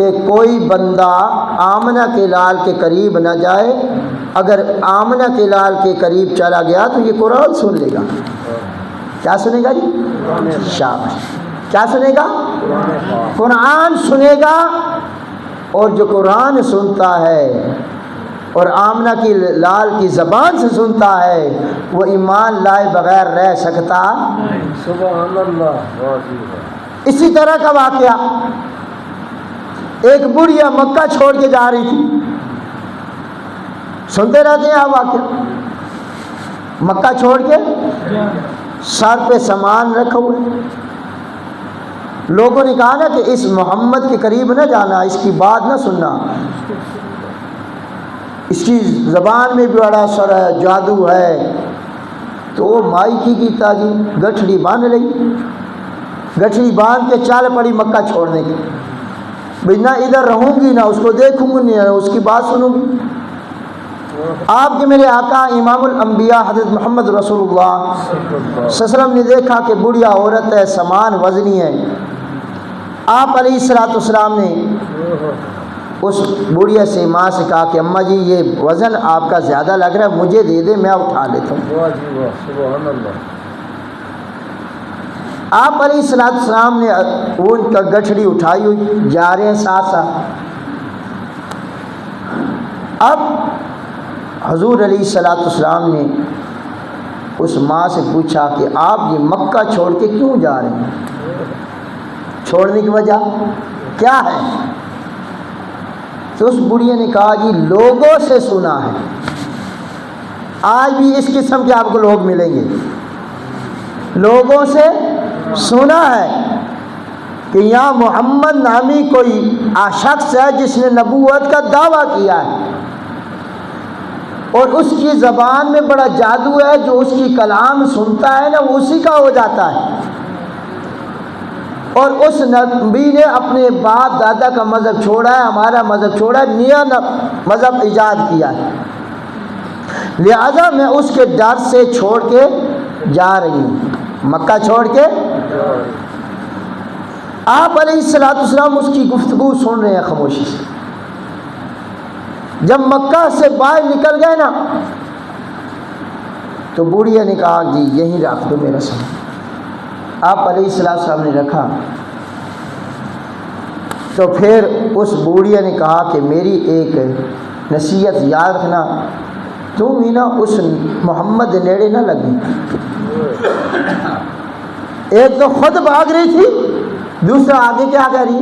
کہ کوئی بندہ آمنہ کے لال کے قریب نہ جائے، اگر آمنہ کے لال کے قریب چلا گیا تو یہ قرآن سن لے گا۔ کیا سنے گا جی؟ شاباش، کیا سنے گا؟ قرآن سنے گا۔ اور جو قرآن سنتا ہے اور آمنہ کی لال کی زبان سے سنتا ہے وہ ایمان لائے بغیر رہ سکتا۔ سبحان اللہ۔ اسی طرح کا واقعہ، ایک بڑھیا مکہ چھوڑ کے جا رہی تھی، سنتے رہتے ہیں آپ واقعہ، مکہ چھوڑ کے سر پہ سامان رکھا ہوئے، لوگوں نے کہا نا کہ اس محمد کے قریب نہ جانا، اس کی بات نہ سننا، اس کی زبان میں بھی بڑا سر ہے، جادو ہے۔ تو وہ مائی کی کیتا جی گٹھڑی باندھ لئی، گٹھڑی باندھ کے چال پڑی مکہ چھوڑنے کی، بھئی نہ ادھر رہوں گی نہ اس کو دیکھوں گی نہ اس کی بات سنوں گی۔ آپ کے میرے آقا امام الانبیاء حضرت محمد رسول اللہ صلی اللہ علیہ وسلم نے دیکھا کہ بڑھیا عورت ہے، سامان وزنی ہے۔ آپ علیہ السلام نے اس بڑھیا سے ماں سے کہا کہ اماں جی یہ وزن آپ کا زیادہ لگ رہا ہے، مجھے دے دے میں اٹھا لیتا ہوں۔ سبحان اللہ۔ آپ علیہ السلام نے اون کا گٹھڑی اٹھائی ہوئی، جا رہے ہیں ساتھ ساتھ۔ اب حضور علیہ السلام نے اس ماں سے پوچھا کہ آپ یہ مکہ چھوڑ کے کیوں جا رہے ہیں؟ چھوڑنے کی وجہ کیا ہے؟ تو اس بڑھیا نے کہا جی لوگوں سے سنا ہے، آج بھی اس قسم کے آپ کو لوگ ملیں گے، لوگوں سے سنا ہے کہ یہاں محمد نامی کوئی شخص ہے جس نے نبوت کا دعویٰ کیا ہے، اور اس کی زبان میں بڑا جادو ہے، جو اس کی کلام سنتا ہے نا وہ اسی کا ہو جاتا ہے، اور اس نبی نے اپنے باپ دادا کا مذہب چھوڑا ہے، ہمارا مذہب چھوڑا ہے، نیا مذہب ایجاد کیا ہے، لہذا میں اس کے ڈر سے چھوڑ کے جا رہی ہوں، مکہ چھوڑ کے۔ آپ علیہ السلام اس کی گفتگو سن رہے ہیں خاموشی سے۔ جب مکہ سے باہر نکل گئے نا تو بوڑھیا نے کہا جی یہیں رکھ دو میرا سامان۔ آپ علیہ السلام نے رکھا، تو پھر اس بوڑھیا نے کہا کہ میری ایک نصیحت یاد رکھنا، تم ہی نا اس محمد نیڑے نہ لگی۔ ایک تو خود بھاگ رہی تھی، دوسرا آگے کیا کر رہی